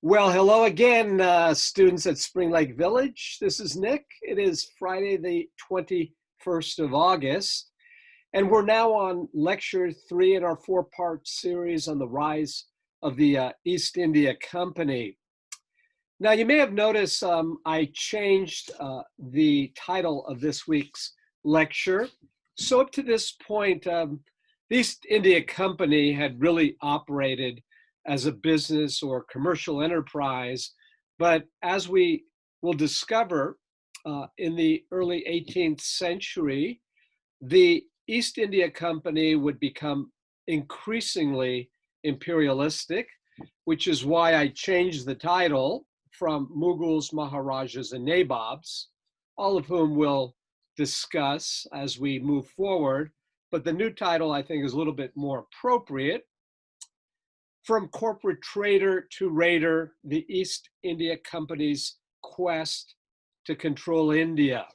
Well, hello again, students at Spring Lake Village. This is Nick. It is Friday, the 21st of August, and we're now on lecture 3 in our 4-part series on the rise of the East India Company. Now, you may have noticed I changed the title of this week's lecture. So up to this point, the East India Company had really operated as a business or commercial enterprise. But as we will discover in the early 18th century, the East India Company would become increasingly imperialistic, which is why I changed the title from Mughals, Maharajas, and Nabobs, all of whom we'll discuss as we move forward. But the new title, I think, is a little bit more appropriate. From corporate trader to raider, the East India Company's quest to control India.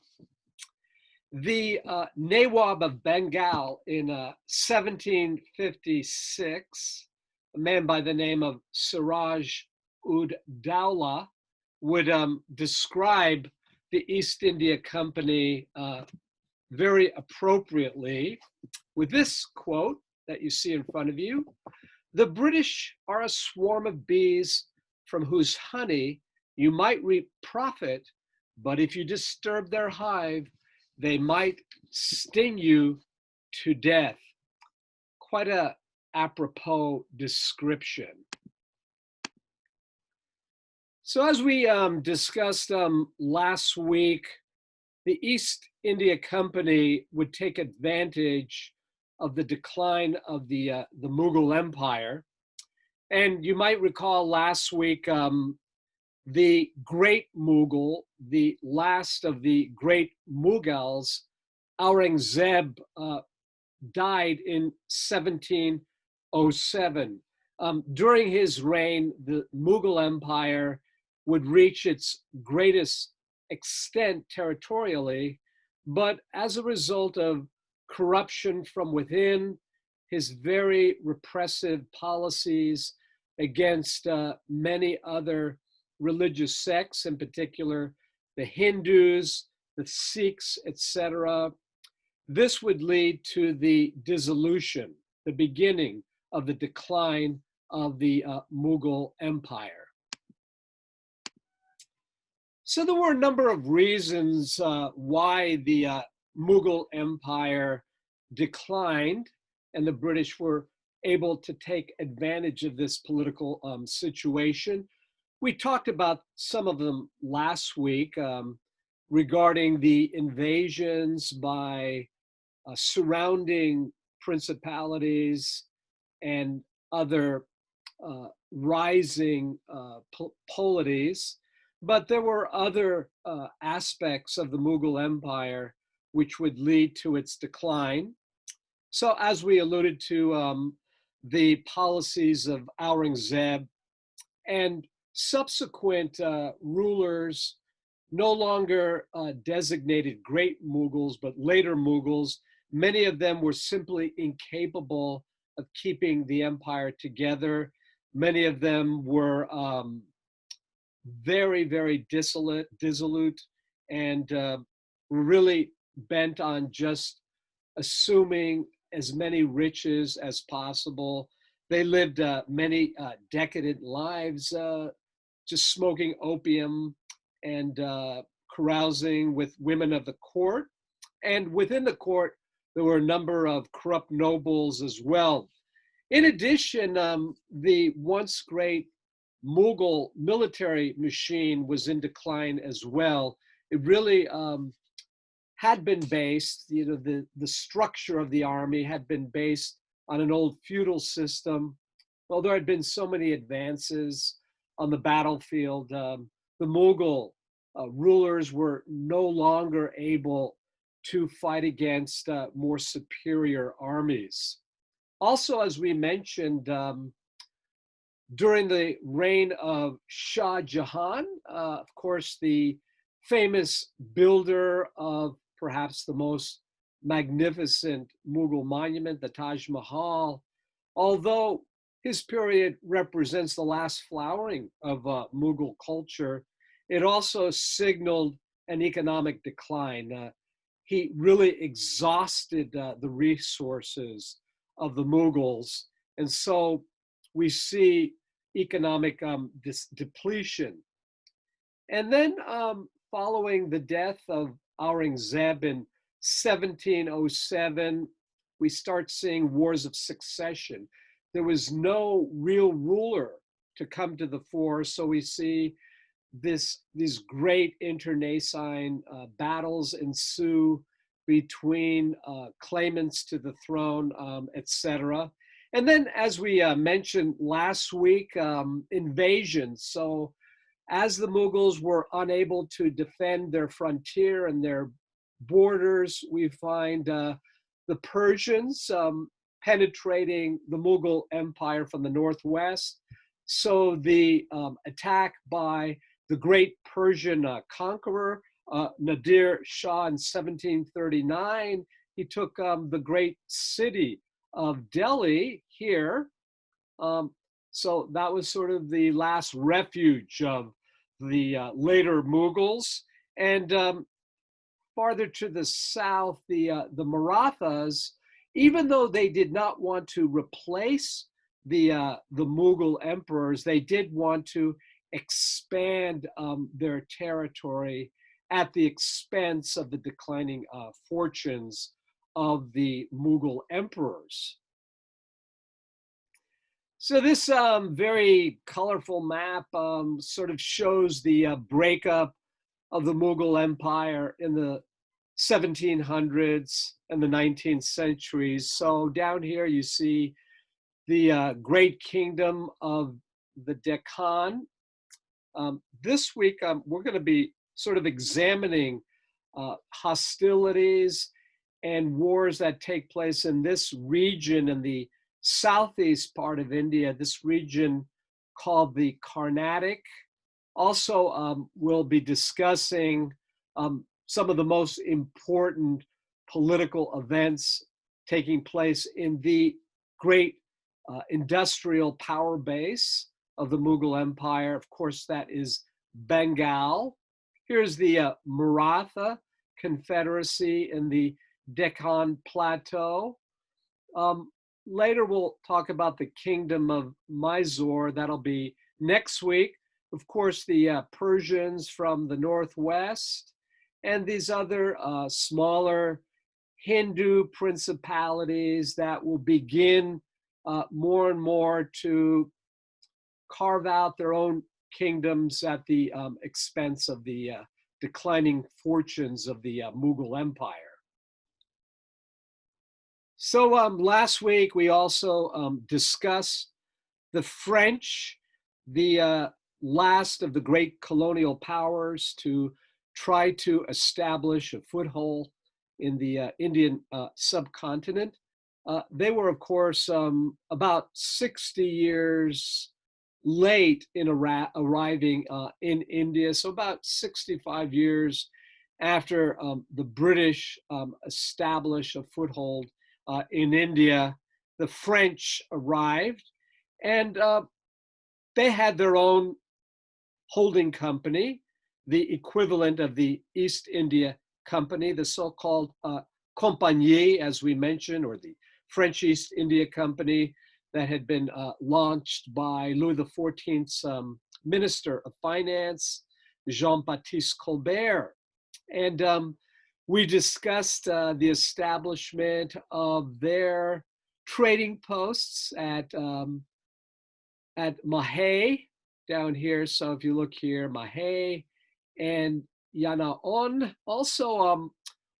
The Nawab of Bengal in 1756, a man by the name of Siraj ud Dowlah, would describe the East India Company very appropriately with this quote that you see in front of you. "The British are a swarm of bees from whose honey you might reap profit, but if you disturb their hive, they might sting you to death." Quite a apropos description. So as we discussed last week, the East India Company would take advantage of the decline of the Mughal Empire. And you might recall last week, the Great Mughal, the last of the great Mughals, Aurangzeb, died in 1707. During his reign, the Mughal Empire would reach its greatest extent territorially, but as a result of corruption from within, his very repressive policies against many other religious sects, in particular the Hindus, the Sikhs, etc. This would lead to the dissolution, the beginning of the decline of the Mughal Empire. So there were a number of reasons why the Mughal Empire declined, and the British were able to take advantage of this political situation. We talked about some of them last week regarding the invasions by surrounding principalities and other rising polities. But there were other aspects of the Mughal Empire which would lead to its decline. So as we alluded to, the policies of Aurangzeb and subsequent rulers no longer designated great Mughals, but later Mughals. Many of them were simply incapable of keeping the empire together. Many of them were very, very dissolute and really bent on just assuming as many riches as possible. They lived many decadent lives, just smoking opium and carousing with women of the court. And within the court, there were a number of corrupt nobles as well. In addition, the once great Mughal military machine was in decline as well. It really had been based, the structure of the army had been based on an old feudal system. Well, there had been so many advances on the battlefield. The Mughal rulers were no longer able to fight against more superior armies. Also, as we mentioned, during the reign of Shah Jahan, of course, the famous builder of perhaps the most magnificent Mughal monument, the Taj Mahal, although his period represents the last flowering of Mughal culture. It also signaled an economic decline. He really exhausted the resources of the Mughals. And so we see economic depletion. And then following the death of Aurangzeb in 1707, we start seeing wars of succession. There was no real ruler to come to the fore, so we see these great internecine battles ensue between claimants to the throne, etc. And then, as we mentioned last week, invasions. So as the Mughals were unable to defend their frontier and their borders, we find the Persians penetrating the Mughal Empire from the northwest. So the attack by the great Persian conqueror, Nadir Shah, in 1739, he took the great city of Delhi here. So that was sort of the last refuge of the later Mughals. And farther to the south, the Marathas, even though they did not want to replace the Mughal emperors, they did want to expand their territory at the expense of the declining fortunes of the Mughal emperors. So this very colorful map sort of shows the breakup of the Mughal Empire in the 1700s and the 19th centuries. So down here you see the great kingdom of the Deccan. This week we're going to be sort of examining hostilities and wars that take place in this region in the southeast part of India, this region called the Carnatic. Also, we'll be discussing some of the most important political events taking place in the great industrial power base of the Mughal Empire. Of course, that is Bengal. Here's the Maratha Confederacy in the Deccan Plateau. Later, we'll talk about the Kingdom of Mysore. That'll be next week. Of course, the Persians from the northwest and these other smaller Hindu principalities that will begin more and more to carve out their own kingdoms at the expense of the declining fortunes of the Mughal Empire. So last week we also discussed the French, the last of the great colonial powers to try to establish a foothold in the Indian subcontinent. They were, of course, about 60 years late in arriving in India, so about 65 years after the British established a foothold in India. The French arrived, and they had their own holding company, the equivalent of the East India Company, the so-called Compagnie, as we mentioned, or the French East India Company that had been launched by Louis XIV's Minister of Finance, Jean-Baptiste Colbert. And we discussed the establishment of their trading posts at Mahé down here. So if you look here, Mahé and Yanaon. Also,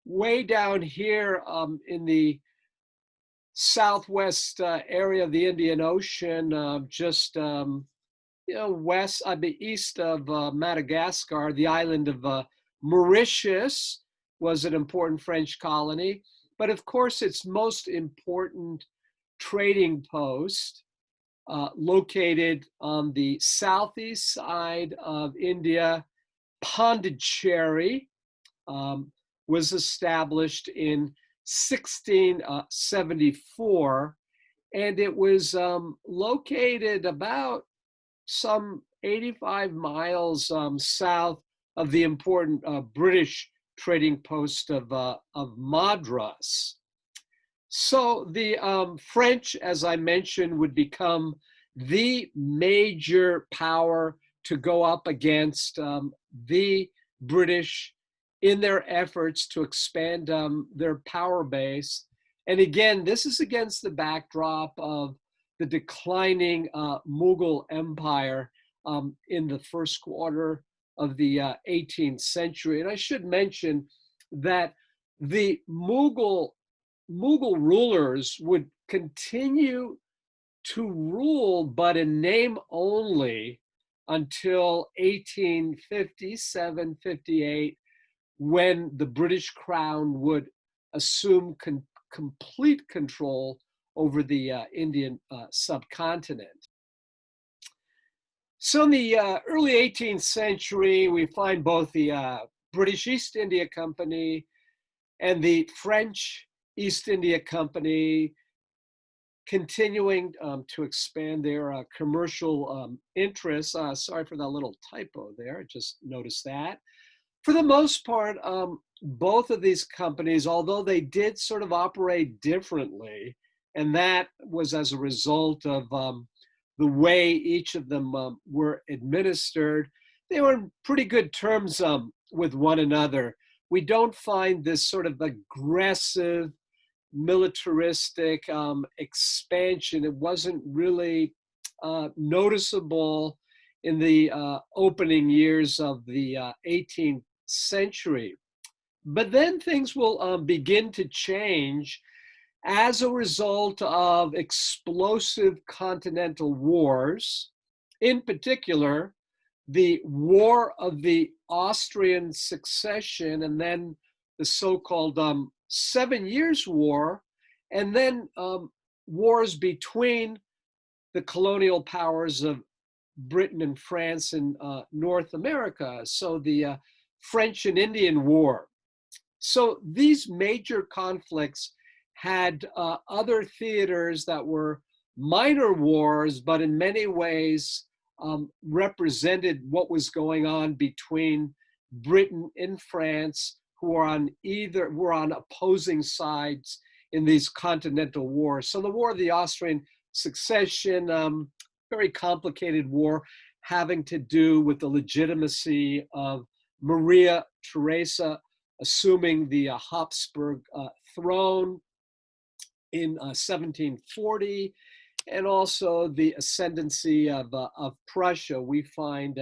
way down here in the southwest area of the Indian Ocean, just west, east of Madagascar, the island of Mauritius was an important French colony. But of course, its most important trading post, located on the southeast side of India, Pondicherry, was established in 1674. and it was located about some 85 miles south of the important British trading post of Madras. So the French, as I mentioned, would become the major power to go up against the British in their efforts to expand their power base. And again, this is against the backdrop of the declining Mughal Empire in the first quarter of the 18th century. And I should mention that the Mughal rulers would continue to rule, but in name only, until 1857-58, when the British crown would assume complete control over the Indian subcontinent. So in the early 18th century, we find both the British East India Company and the French East India Company continuing to expand their commercial interests. Sorry for that little typo there, just noticed that. For the most part, both of these companies, although they did sort of operate differently, and that was as a result of the way each of them were administered, they were in pretty good terms with one another. We don't find this sort of aggressive, militaristic expansion. It wasn't really noticeable in the opening years of the 18th century. But then things will begin to change as a result of explosive continental wars, in particular, the War of the Austrian Succession, and then the so-called 7 Years' War, and then wars between the colonial powers of Britain and France in North America, so the French and Indian War. So these major conflicts had other theaters that were minor wars, but in many ways represented what was going on between Britain and France, who were on opposing sides in these continental wars. So the War of the Austrian Succession, very complicated war, having to do with the legitimacy of Maria Theresa assuming the Habsburg throne in 1740, and also the ascendancy of Prussia. We find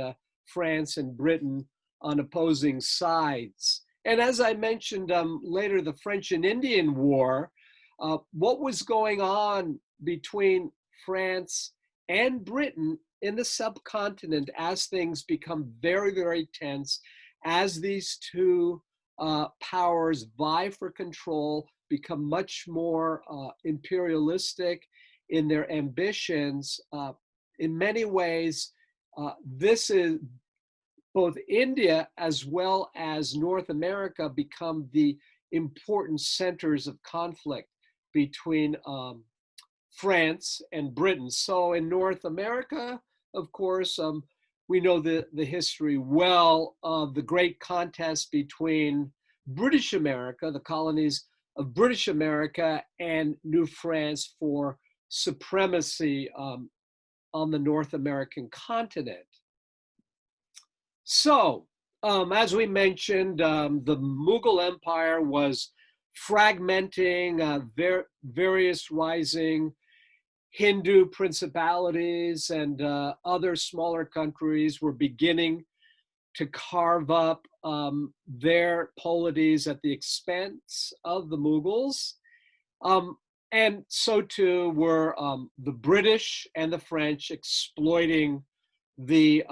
France and Britain on opposing sides. And as I mentioned later, the French and Indian War, what was going on between France and Britain in the subcontinent as things become very, very tense, as these two powers vie for control, become much more imperialistic in their ambitions. In many ways, this is both India as well as North America become the important centers of conflict between France and Britain. So in North America, of course, we know the history well of the great contest between British America, the colonies of British America, and New France for supremacy on the North American continent. So, as we mentioned, the Mughal Empire was fragmenting, various rising Hindu principalities and other smaller countries were beginning to carve up their polities at the expense of the Mughals. And so too were the British and the French exploiting the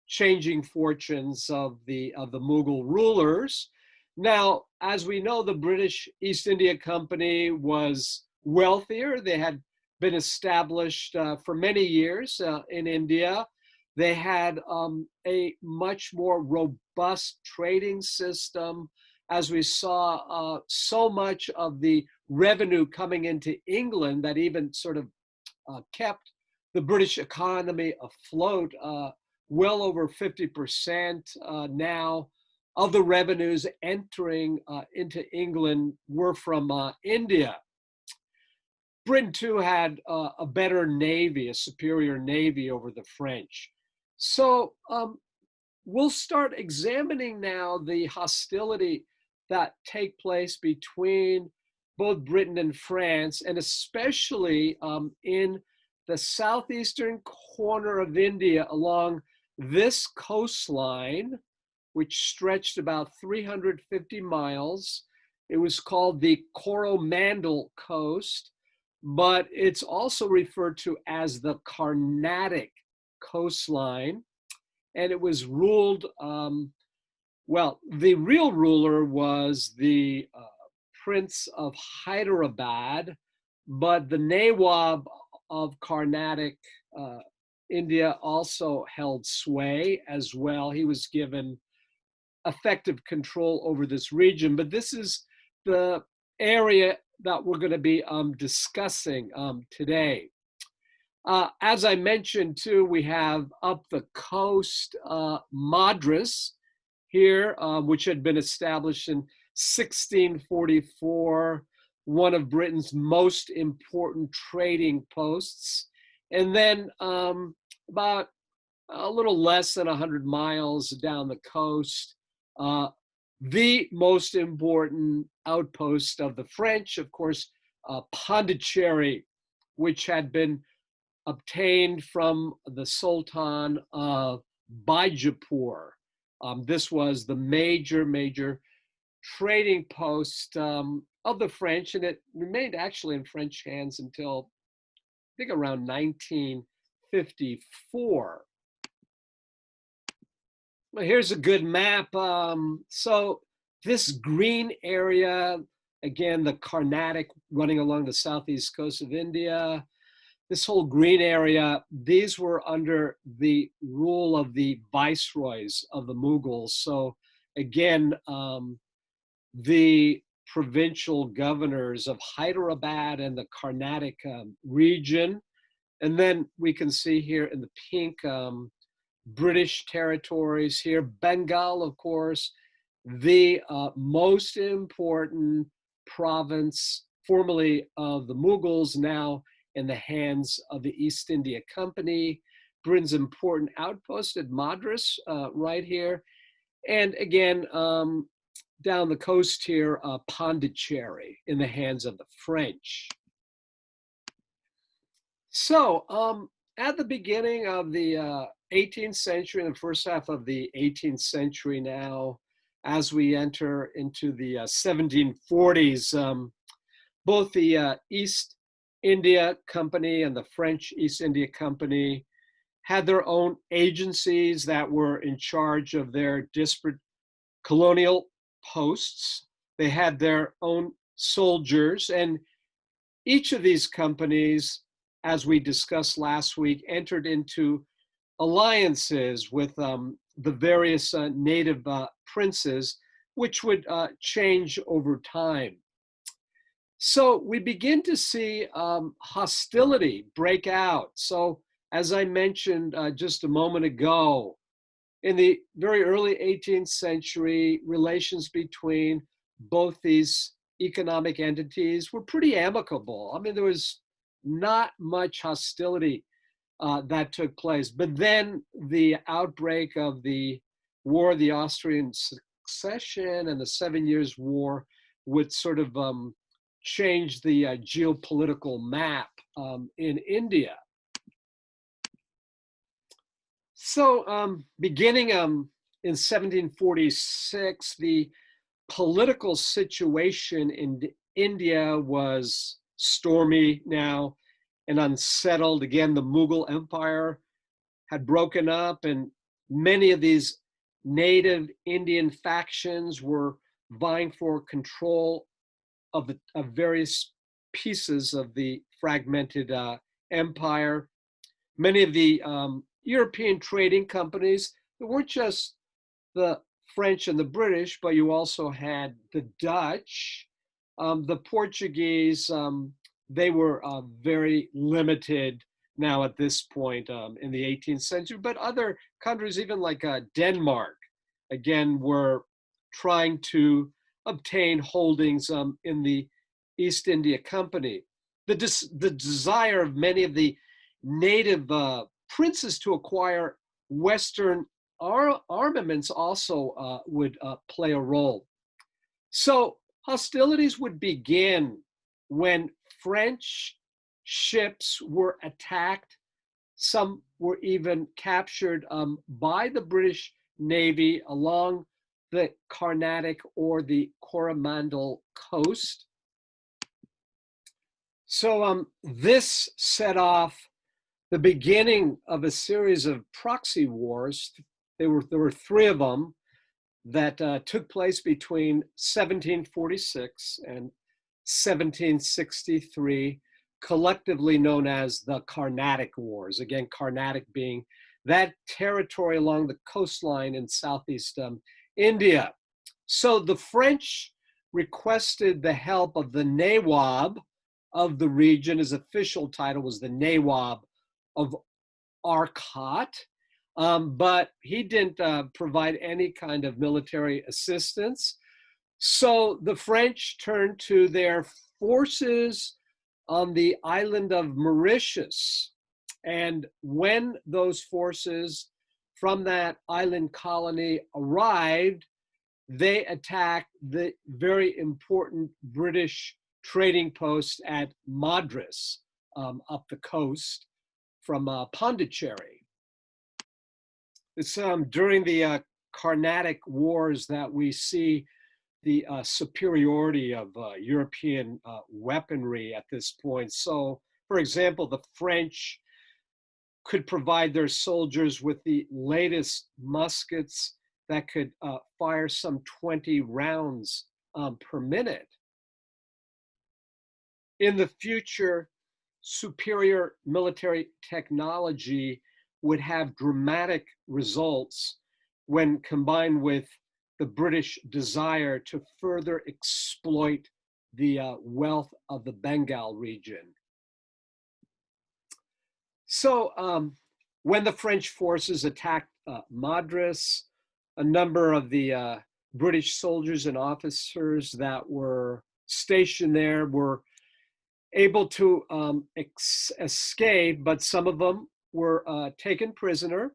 changing fortunes of the Mughal rulers. Now, as we know, the British East India Company was wealthier. They had been established for many years in India. They had a much more robust trading system. As we saw, so much of the revenue coming into England that even sort of kept the British economy afloat. Well over 50% now of the revenues entering into England were from India. Britain too had a better navy, a superior navy over the French. So we'll start examining now the hostility that take place between both Britain and France, and especially in the southeastern corner of India along this coastline, which stretched about 350 miles. It was called the Coromandel Coast, but it's also referred to as the Carnatic coastline. And it was ruled, well, the real ruler was the Prince of Hyderabad, but the Nawab of Carnatic, India, also held sway as well. He was given effective control over this region, but this is the area that we're going to be discussing today. As I mentioned too, we have up the coast Madras here, which had been established in 1644, one of Britain's most important trading posts. And then about a little less than 100 miles down the coast, the most important outpost of the French, of course, Pondicherry, which had been obtained from the Sultan of Bijapur. This was the major trading post of the French, and it remained actually in French hands until I think around 1954. Well, here's a good map. So this green area, again, the Carnatic running along the southeast coast of India, this whole green area, these were under the rule of the viceroys of the Mughals. So again, the provincial governors of Hyderabad and the Carnatic region. And then we can see here in the pink, British territories here, Bengal, of course, the most important province formerly of the Mughals, now in the hands of the East India Company. Britain's important outpost at Madras, right here. And again, down the coast here, Pondicherry in the hands of the French. So at the beginning of the 18th century and the first half of the 18th century now, as we enter into the 1740s, both the East India Company and the French East India Company had their own agencies that were in charge of their disparate colonial posts. They had their own soldiers, and each of these companies, as we discussed last week, entered into alliances with the various native princes, which would change over time. So we begin to see hostility break out. So as I mentioned just a moment ago, in the very early 18th century, relations between both these economic entities were pretty amicable. I mean, there was not much hostility that took place. But then the outbreak of the War of the Austrian Succession and the 7 Years' War would sort of change the geopolitical map in India. So beginning in 1746, the political situation in India was stormy now and unsettled. Again, the Mughal Empire had broken up, and many of these native Indian factions were vying for control of various pieces of the fragmented empire. Many of the European trading companies, it weren't just the French and the British, but you also had the Dutch, The Portuguese, they were very limited now at this point in the 18th century, but other countries, even like Denmark, again, were trying to obtain holdings in the East India Company. The desire of many of the native princes to acquire Western armaments also would play a role. So hostilities would begin when French ships were attacked. Some were even captured by the British Navy along the Carnatic or the Coromandel coast. So this set off the beginning of a series of proxy wars. There were three of them that took place between 1746 and 1763, collectively known as the Carnatic Wars. Again, Carnatic being that territory along the coastline in southeast India. So the French requested the help of the Nawab of the region. His official title was the Nawab of Arcot. But he didn't provide any kind of military assistance. So the French turned to their forces on the island of Mauritius. And when those forces from that island colony arrived, they attacked the very important British trading post at Madras up the coast from Pondicherry. It's during the Carnatic Wars that we see the superiority of European weaponry at this point. So, for example, the French could provide their soldiers with the latest muskets that could fire some 20 rounds per minute. In the future, superior military technology would have dramatic results when combined with the British desire to further exploit the wealth of the Bengal region. So when the French forces attacked Madras, a number of the British soldiers and officers that were stationed there were able to escape, but some of them were taken prisoner,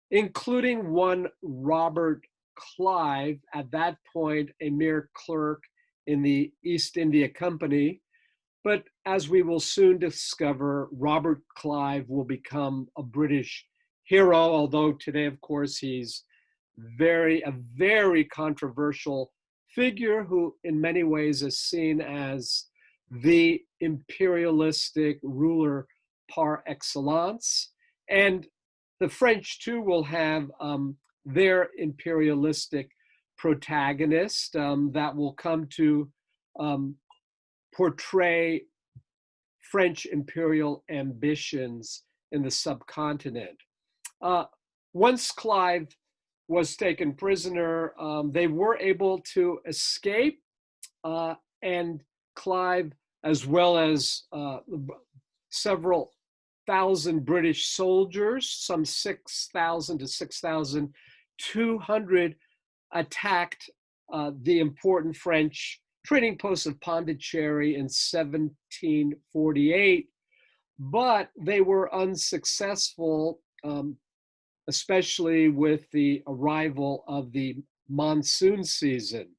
including one Robert Clive, at that point a mere clerk in the East India Company. But as we will soon discover, Robert Clive will become a British hero, although today, of course, he's a very controversial figure who in many ways is seen as the imperialistic ruler par excellence. And the French too will have their imperialistic protagonist that will come to portray French imperial ambitions in the subcontinent. Once Clive was taken prisoner, they were able to escape, and Clive, as well as several thousand British soldiers, some 6,000 to 6,200, attacked the important French trading post of Pondicherry in 1748, but they were unsuccessful, especially with the arrival of the monsoon season.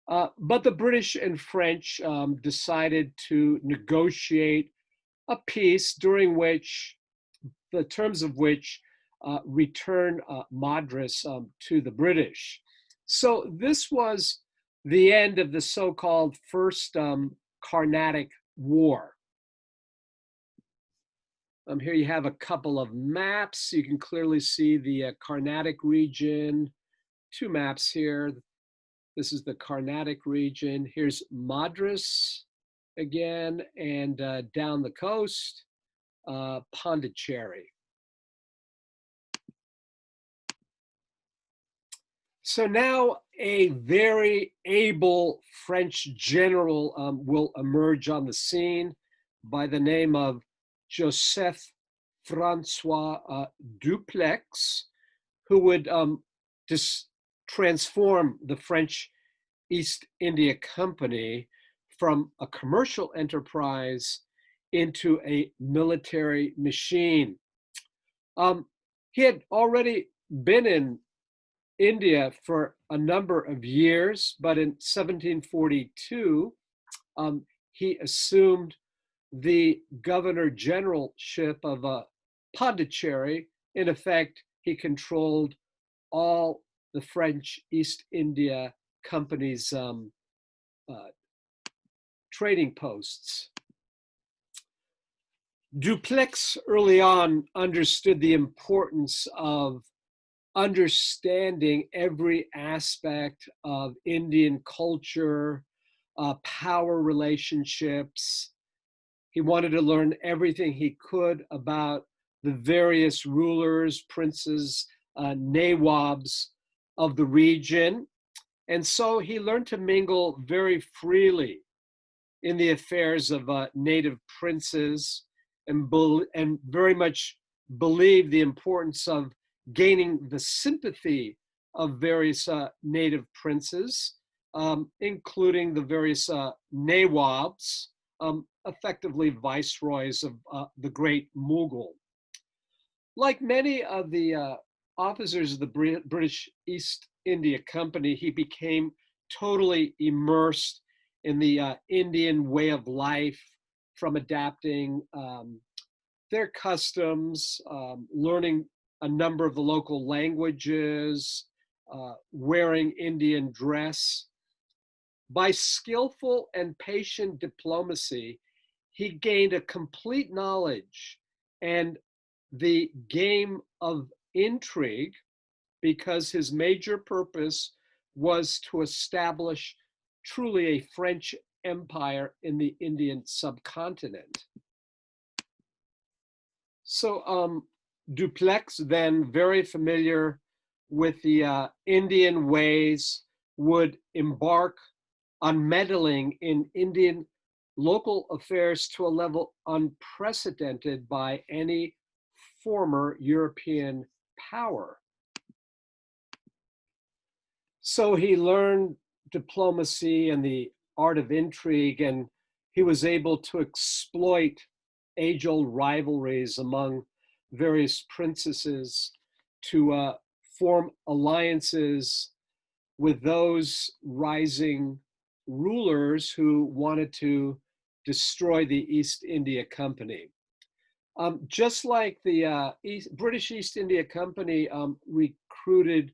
But the British and French decided to negotiate a peace during which, the terms of which return Madras to the British. So this was the end of the so-called First Carnatic War. Here you have a couple of maps. You can clearly see the Carnatic region. Two maps here. This is the Carnatic region. Here's Madras again, and down the coast, Pondicherry. So now a very able French general will emerge on the scene by the name of Joseph Francois Dupleix, who would transform the French East India Company from a commercial enterprise into a military machine. He had already been in India for a number of years, but in 1742, he assumed the governor generalship of Pondicherry. In effect, he controlled all the French East India Company's trading posts. Dupleix early on understood the importance of understanding every aspect of Indian culture, power relationships. He wanted to learn everything he could about the various rulers, princes, nawabs of the region. And so he learned to mingle very freely in the affairs of native princes and very much believed the importance of gaining the sympathy of various native princes, including the various nawabs, effectively viceroys of the great Mughal. Like many of the officers of the British East India Company, he became totally immersed in the Indian way of life, from adapting their customs, learning a number of the local languages, wearing Indian dress. By skillful and patient diplomacy, he gained a complete knowledge and the game of intrigue, because his major purpose was to establish truly a French empire in the Indian subcontinent. So Dupleix, then very familiar with the Indian ways, would embark on meddling in Indian local affairs to a level unprecedented by any former European power. So he learned diplomacy and the art of intrigue, and he was able to exploit age-old rivalries among various princesses to form alliances with those rising rulers who wanted to destroy the East India Company. Just like the British East India Company recruited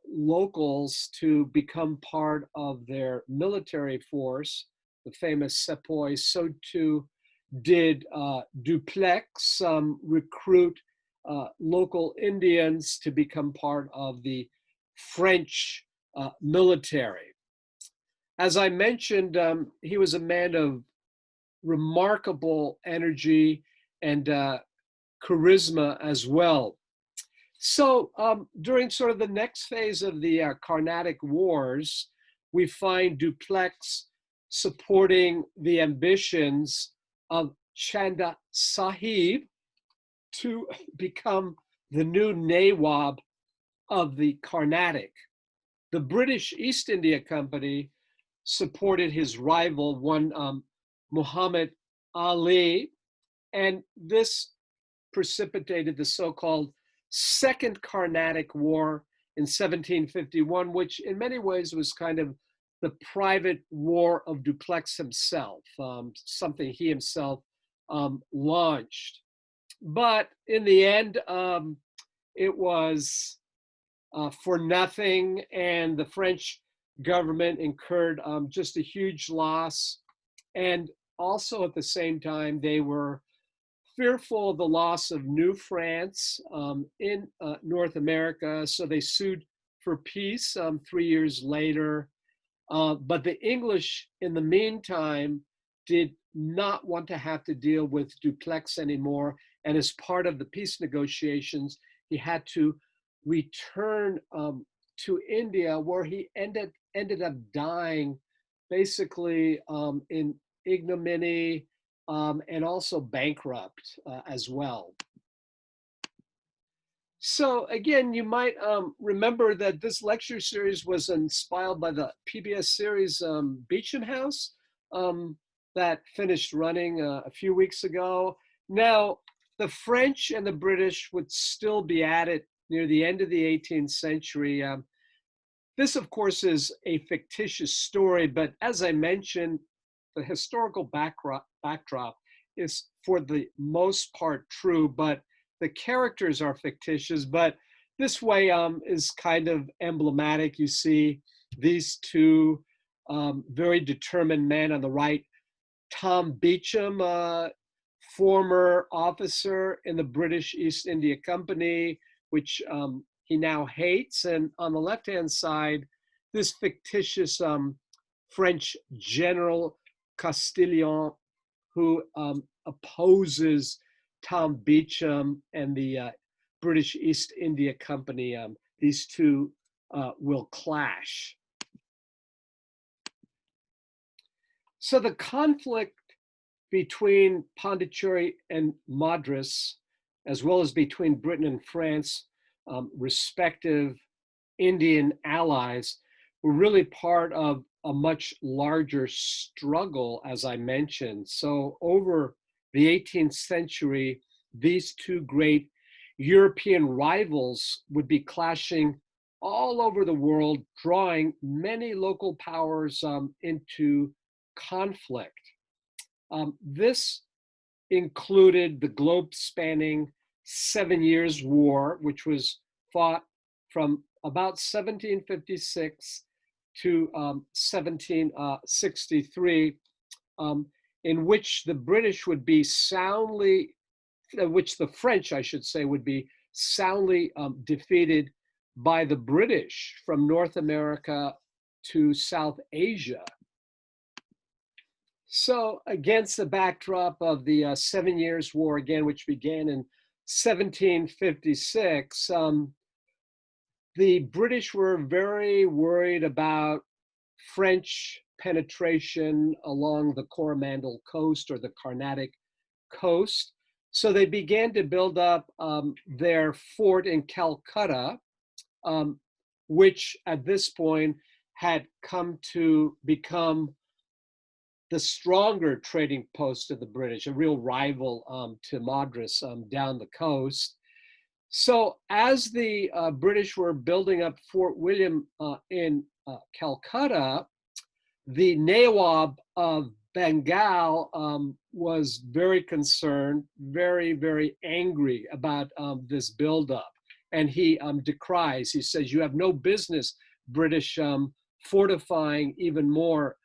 locals to become part of their military force, the famous sepoys, so too did Dupleix recruit local Indians to become part of the French military. As I mentioned, he was a man of remarkable energy and charisma as well. So during sort of the next phase of the Carnatic Wars, we find Dupleix supporting the ambitions of Chanda Sahib to become the new Nawab of the Carnatic. The British East India Company supported his rival, one Muhammad Ali, and this precipitated the so-called Second Carnatic War in 1751, which in many ways was kind of the private war of Dupleix himself, something he himself launched. But in the end, it was for nothing, and the French government incurred just a huge loss. And also at the same time, they were fearful of the loss of New France in North America, so they sued for peace 3 years later. But the English, in the meantime, did not want to have to deal with Dupleix anymore. And as part of the peace negotiations, he had to return to India, where he ended up dying basically in ignominy and also bankrupt as well. So again, you might remember that this lecture series was inspired by the PBS series Beecham House that finished running a few weeks ago. Now, the French and the British would still be at it near the end of the 18th century. This, of course, is a fictitious story, but as I mentioned, the historical backdrop is for the most part true, but the characters are fictitious. But this way is kind of emblematic. You see these two very determined men on the right. Tom Beecham, former officer in the British East India Company, which he now hates. And on the left-hand side, this fictitious French general Castillon, who opposes Tom Beecham and the British East India Company. These two will clash. So the conflict between Pondicherry and Madras, as well as between Britain and France, respective Indian allies, were really part of a much larger struggle, as I mentioned. So over the 18th century, these two great European rivals would be clashing all over the world, drawing many local powers into conflict. This included the globe-spanning 7 Years' War, which was fought from about 1756 to 1763, in which the British would be soundly, which the French, I should say, would be soundly defeated by the British from North America to South Asia. So against the backdrop of the 7 Years' War, again, which began in 1756, the British were very worried about French penetration along the Coromandel coast or the Carnatic coast. So they began to build up their fort in Calcutta, which at this point had come to become the stronger trading post of the British, a real rival to Madras down the coast. So as the British were building up Fort William in Calcutta, the Nawab of Bengal was very concerned, very, very angry about this buildup. And he decries, he says, you have no business, British, fortifying even more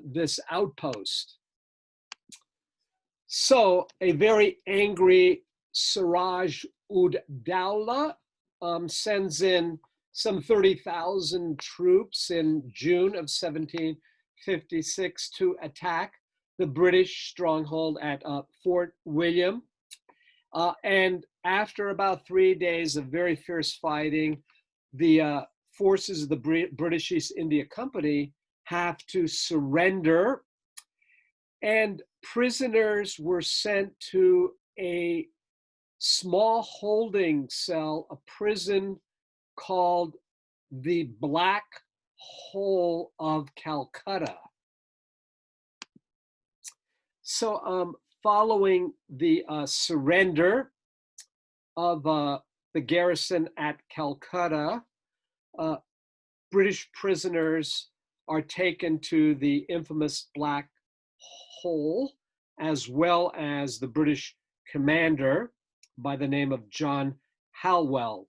this outpost. So a very angry Siraj ud Dowlah sends in some 30,000 troops in June of 1756 to attack the British stronghold at Fort William. And after about 3 days of very fierce fighting, the forces of the British East India Company have to surrender, and prisoners were sent to a small holding cell, a prison called the Black Hole of Calcutta. So following the surrender of the garrison at Calcutta, British prisoners are taken to the infamous Black Hole, as well as the British commander by the name of John Halwell.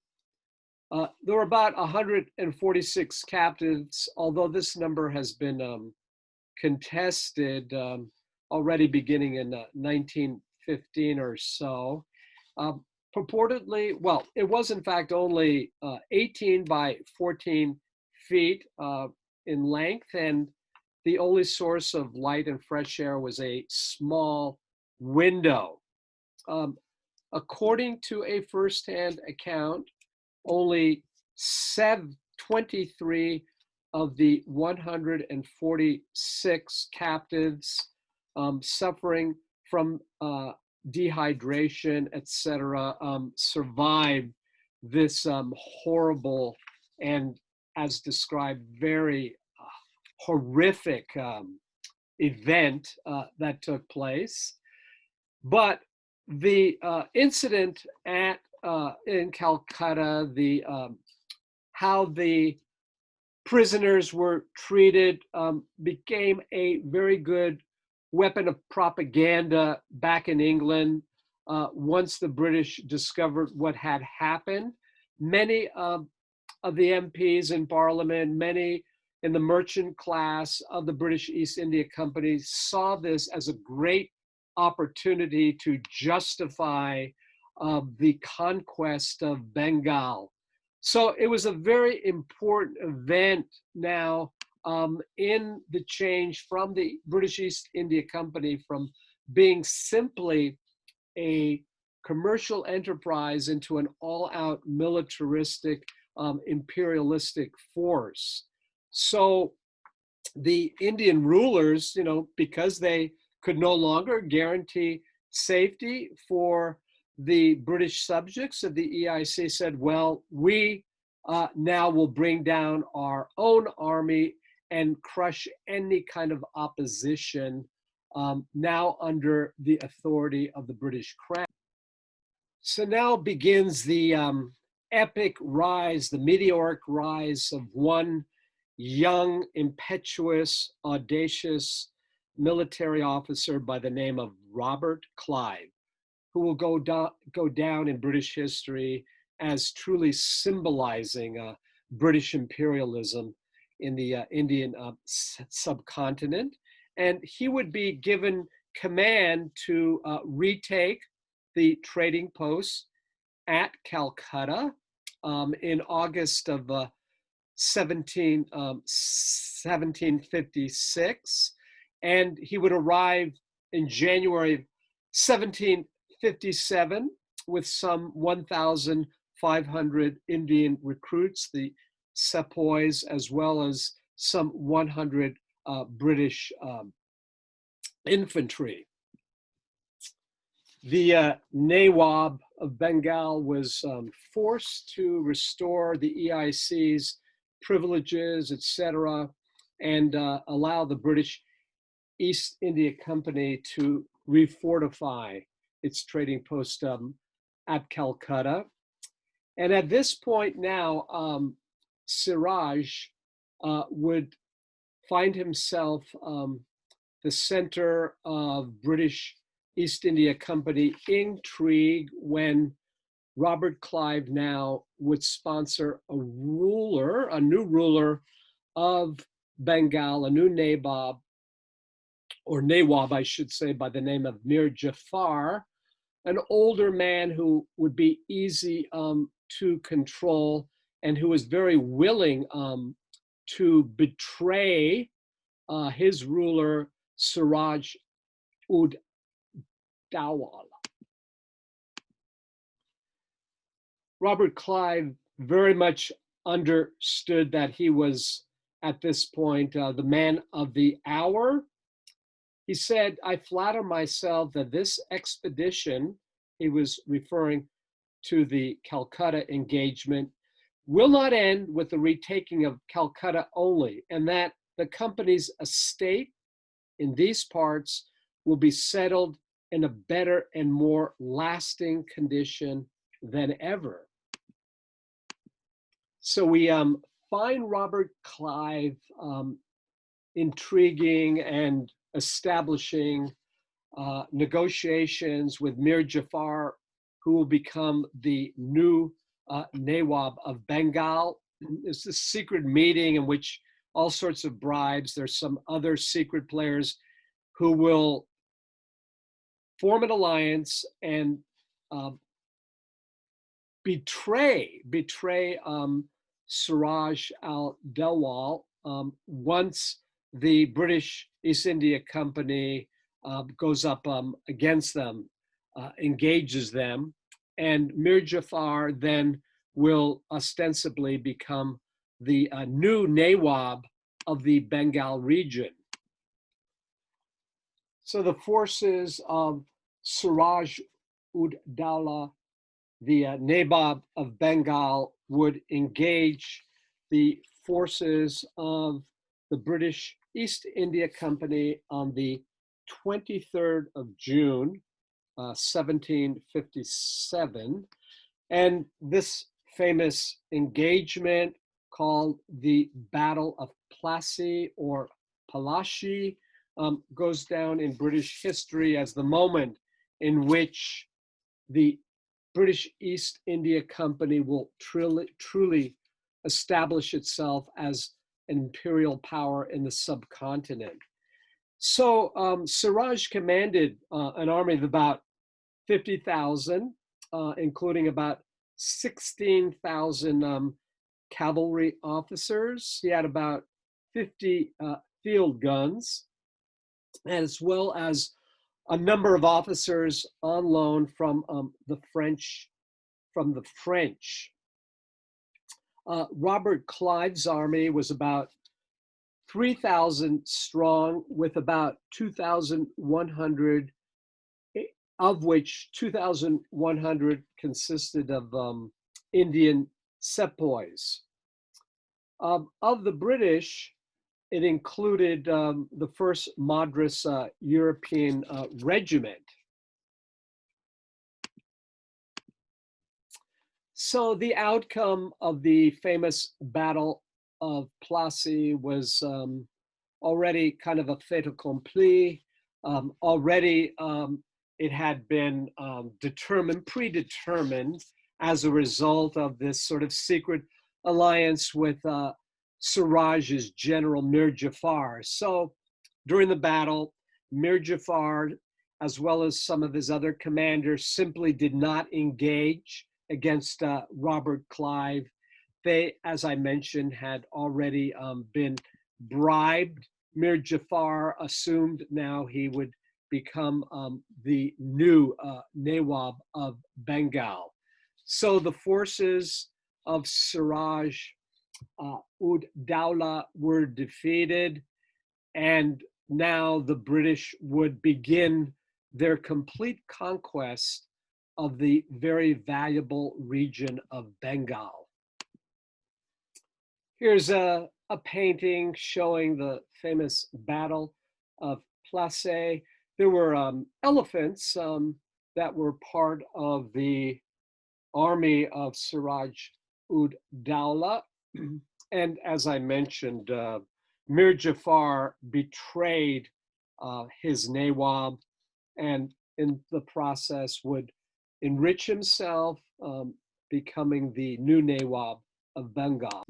There were about 146 captives, although this number has been contested already beginning in 1915 or so. Purportedly, well, it was in fact only 18 by 14 feet in length, and the only source of light and fresh air was a small window. According to a firsthand account, only 7 23 of the 146 captives suffering from dehydration, etc., survived this horrible and, as described, very horrific event that took place. But the incident at in Calcutta, the how the prisoners were treated became a very good weapon of propaganda back in England. Once the British discovered what had happened, many of the MPs in Parliament, many in the merchant class of the British East India Company saw this as a great opportunity to justify the conquest of Bengal. So it was a very important event now in the change from the British East India Company from being simply a commercial enterprise into an all-out militaristic, imperialistic force. So the Indian rulers, you know, because they could no longer guarantee safety for the British subjects of the EIC, said, well, we now will bring down our own army and crush any kind of opposition now under the authority of the British Crown. So now begins the epic rise, the meteoric rise of one young, impetuous, audacious military officer by the name of Robert Clive, who will go down in British history as truly symbolizing British imperialism in the Indian subcontinent. And he would be given command to retake the trading posts at Calcutta in August of 1756, and he would arrive in January of 1757 with some 1,500 Indian recruits, the sepoys, as well as some 100 British infantry. The Nawab of Bengal was forced to restore the EIC's privileges, etc., and allow the British East India Company to refortify its trading post at Calcutta. And at this point now, Siraj would find himself the center of British East India Company intrigue when Robert Clive now would sponsor a new ruler of Bengal, a new Nawab, I should say, by the name of Mir Jafar, an older man who would be easy to control and who was very willing to betray his ruler, Siraj ud Dawla. Robert Clive very much understood that he was, at this point, the man of the hour. He said, I flatter myself that this expedition, he was referring to the Calcutta engagement, will not end with the retaking of Calcutta only, and that the company's estate in these parts will be settled in a better and more lasting condition than ever. So we find Robert Clive intriguing and establishing negotiations with Mir Jafar, who will become the new Nawab of Bengal. It's a secret meeting in which all sorts of bribes. There's some other secret players who will form an alliance and betray Siraj al-Dawla once the British East India Company goes up against them, engages them, and Mir Jafar then will ostensibly become the new Nawab of the Bengal region. So the forces of Siraj ud Dowlah, the Nabob of Bengal, would engage the forces of the British East India Company on the 23rd of June, 1757. And this famous engagement, called the Battle of Plassey or Palashi, goes down in British history as the moment in which the British East India Company will truly establish itself as an imperial power in the subcontinent. So Siraj commanded an army of about 50,000, including about 16,000 cavalry officers. He had about 50 field guns, as well as a number of officers on loan from the French. Robert Clive's army was about 3,000 strong, with about 2,100, of which 2,100 consisted of Indian sepoys. Of the British, it included the 1st Madras European Regiment. So the outcome of the famous Battle of Plassey was already kind of a fait accompli. Already it had been predetermined as a result of this sort of secret alliance with Siraj's general Mir Jafar. So during the battle, Mir Jafar, as well as some of his other commanders, simply did not engage against Robert Clive. They, as I mentioned, had already been bribed. Mir Jafar assumed now he would become the new Nawab of Bengal. So the forces of Siraj ud Dowlah were defeated, and now the British would begin their complete conquest of the very valuable region of Bengal. Here's a painting showing the famous Battle of Plassey. There were elephants that were part of the army of Siraj ud Dowlah. And as I mentioned, Mir Jafar betrayed his Nawab, and in the process would enrich himself, becoming the new Nawab of Bengal,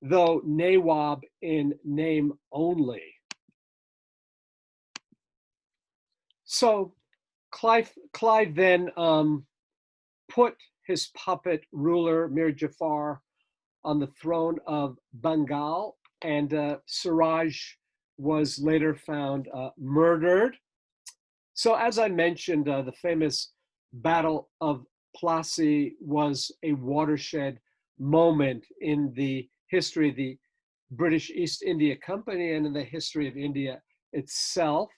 though Nawab in name only. So Clive then put his puppet ruler, Mir Jafar, on the throne of Bengal, and Siraj was later found murdered. So as I mentioned, the famous Battle of Plassey was a watershed moment in the history of the British East India Company and in the history of India itself.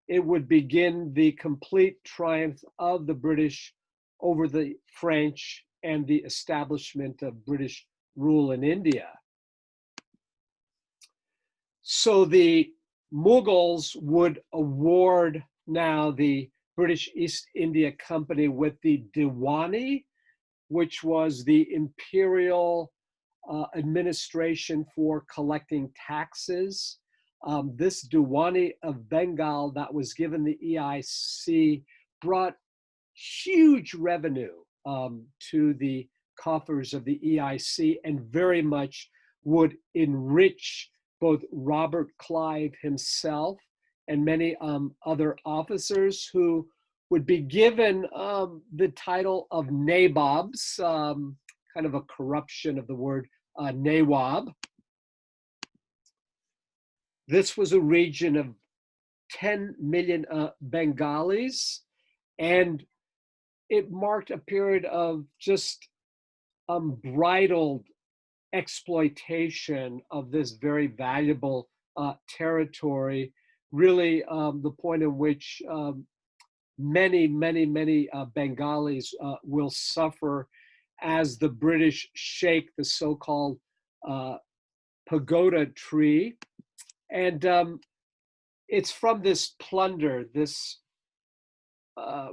It would begin the complete triumph of the British over the French and the establishment of British rule in India. So the Mughals would award now the British East India Company with the Diwani, which was the imperial administration for collecting taxes. This Diwani of Bengal that was given the EIC brought huge revenue to the coffers of the EIC, and very much would enrich both Robert Clive himself and many other officers who would be given the title of nabobs, kind of a corruption of the word Nawab. This was a region of 10 million Bengalis, and it marked a period of just unbridled exploitation of this very valuable territory, really the point in which many Bengalis will suffer as the British shake the so-called uh, pagoda tree. And it's from this plunder, this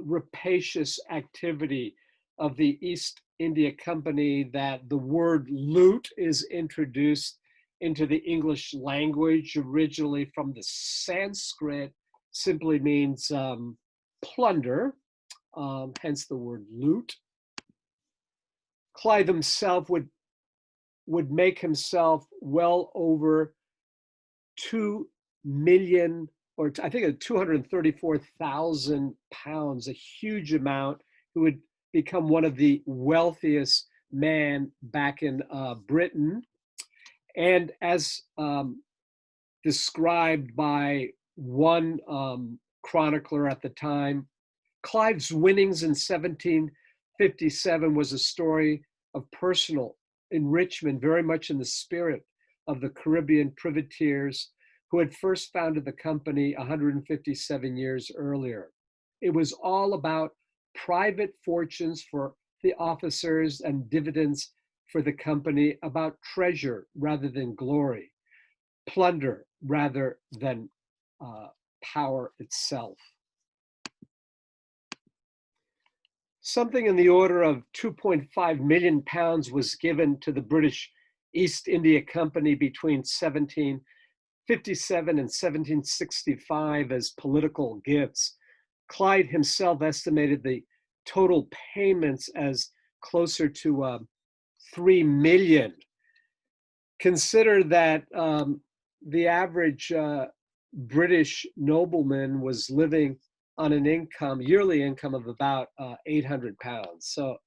rapacious activity of the East India Company that the word loot is introduced into the English language, originally from the Sanskrit, simply means plunder, hence the word loot. Clive himself would make himself well over 2 million, or I think 234,000 pounds, a huge amount, who would become one of the wealthiest men back in Britain. And as described by one chronicler at the time, Clive's winnings in 1757 was a story of personal enrichment, very much in the spirit of the Caribbean privateers who had first founded the company 157 years earlier. It was all about private fortunes for the officers and dividends for the company, about treasure rather than glory, plunder rather than power itself. Something in the order of 2.5 million pounds was given to the British East India Company between 1757 and 1765 as political gifts. Clive himself estimated the total payments as closer to 3 million. Consider that the average British nobleman was living on an income, yearly income of about 800 pounds. So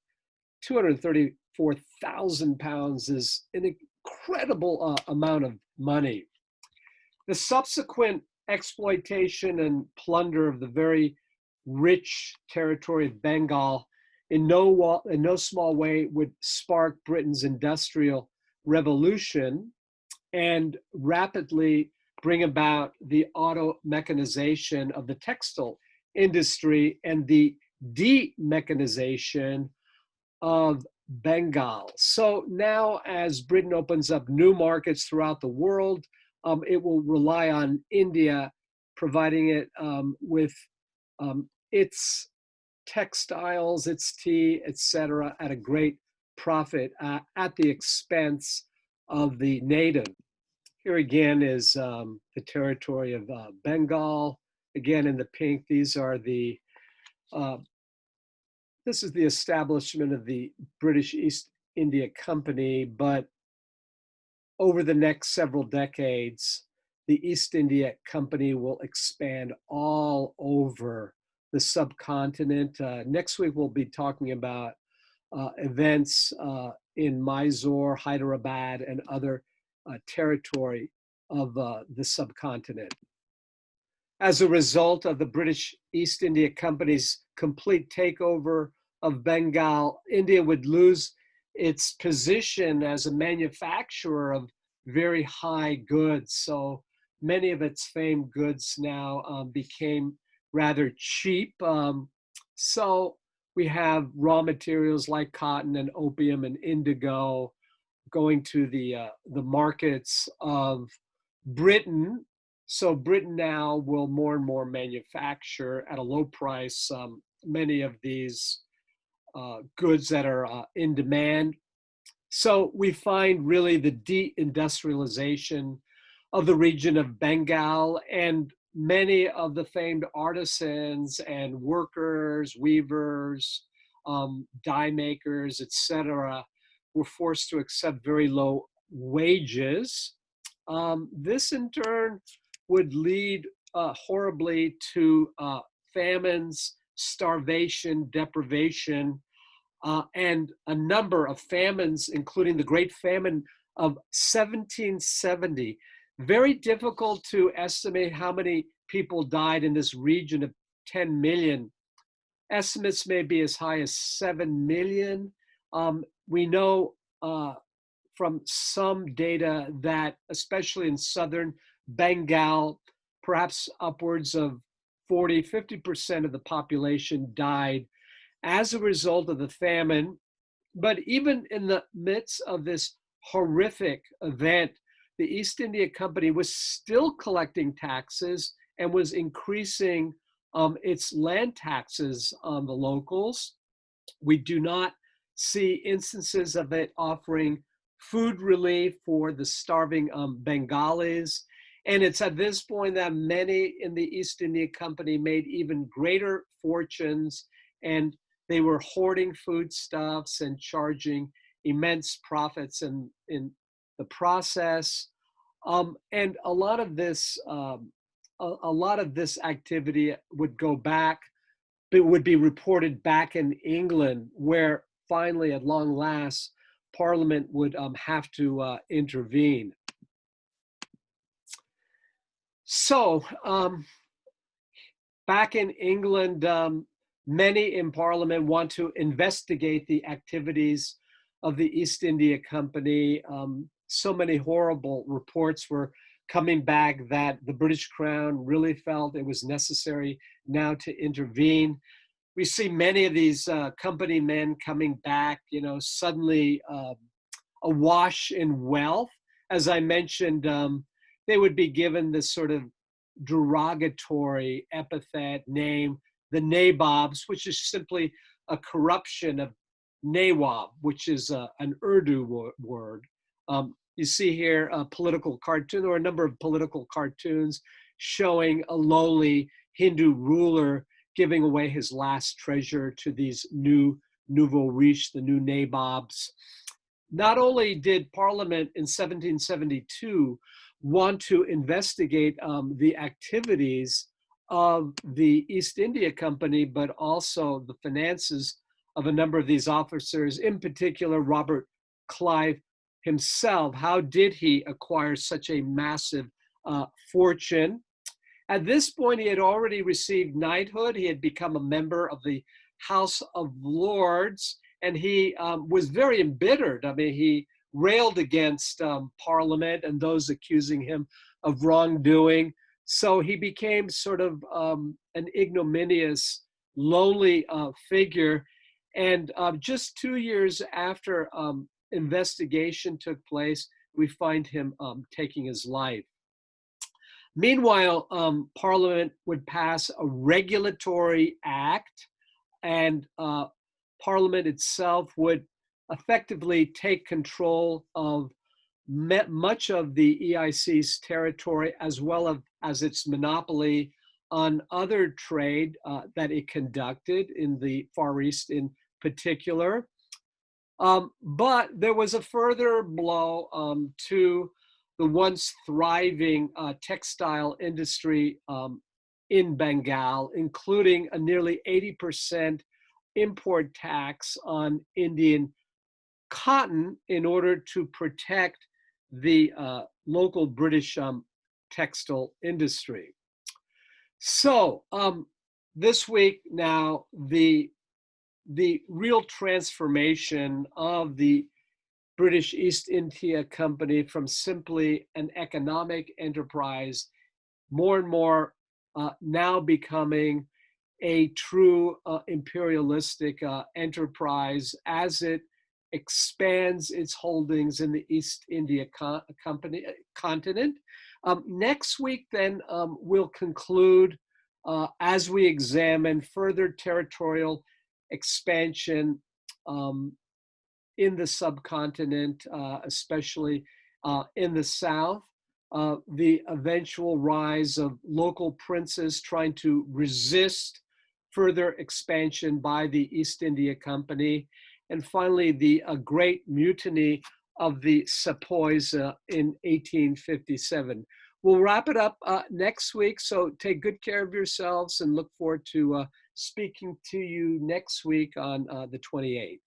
234,000 pounds is an incredible amount of money. The subsequent exploitation and plunder of the very rich territory of Bengal in no small way would spark Britain's industrial revolution and rapidly bring about the auto mechanization of the textile industry and the demechanization of Bengal. So now, as Britain opens up new markets throughout the world, it will rely on India providing it with its textiles, its tea, etc., at a great profit at the expense of the native. Here again is the territory of Bengal. Again, in the pink, these are the, this is the establishment of the British East India Company, but over the next several decades, the East India Company will expand all over the subcontinent. Next week, we'll be talking about events in Mysore, Hyderabad, and other territory of the subcontinent. As a result of the British East India Company's complete takeover of Bengal, India would lose its position as a manufacturer of very high goods. So many of its famed goods now became rather cheap. So we have raw materials like cotton and opium and indigo going to the markets of Britain. So Britain now will more and more manufacture at a low price many of these goods that are in demand. So we find really the deindustrialization of the region of Bengal, and many of the famed artisans and workers, weavers, dye makers, etc., were forced to accept very low wages. This in turn would lead horribly to famines, starvation, deprivation, and a number of famines, including the Great Famine of 1770. Very difficult to estimate how many people died in this region of 10 million. Estimates may be as high as 7 million. We know from some data that, especially in southern Bengal, perhaps upwards of 40, 50% of the population died as a result of the famine. But even in the midst of this horrific event, the East India Company was still collecting taxes and was increasing its land taxes on the locals. We do not see instances of it offering food relief for the starving Bengalis. And it's at this point that many in the East India Company made even greater fortunes, and they were hoarding foodstuffs and charging immense profits in the process. And a lot of this activity would go back, it would be reported back in England, where finally, at long last, Parliament would have to intervene. So back in England, many in Parliament want to investigate the activities of the East India Company. So many horrible reports were coming back that the British Crown really felt it was necessary now to intervene. We see many of these company men coming back, suddenly awash in wealth. As I mentioned, they would be given this sort of derogatory epithet name, the Nabobs, which is simply a corruption of Nawab, which is an Urdu word. You see here a political cartoon, or a number of political cartoons showing a lowly Hindu ruler giving away his last treasure to these nouveau riche, the new Nabobs. Not only did Parliament in 1772 want to investigate the activities of the East India Company, but also the finances of a number of these officers, in particular Robert Clive himself. How did he acquire such a massive fortune? At this point, he had already received knighthood. He had become a member of the House of Lords, and he was very embittered. I mean, he railed against Parliament and those accusing him of wrongdoing. So he became sort of an ignominious, lowly figure. And just 2 years after investigation took place, we find him taking his life. Meanwhile, Parliament would pass a regulatory act, and Parliament itself would effectively take control of much of the EIC's territory, as well as its monopoly on other trade that it conducted in the Far East in particular. But there was a further blow to the once thriving textile industry in Bengal, including a nearly 80% import tax on Indian cotton in order to protect the local British textile industry. So this week now, the real transformation of the British East India Company from simply an economic enterprise, more and more now becoming a true imperialistic enterprise as it expands its holdings in the East India continent. Next week, then, we'll conclude as we examine further territorial expansion in the subcontinent, especially in the south, the eventual rise of local princes trying to resist further expansion by the East India Company, and finally the great mutiny of the Sepoys in 1857. We'll wrap it up next week, so take good care of yourselves and look forward to speaking to you next week on the 28th.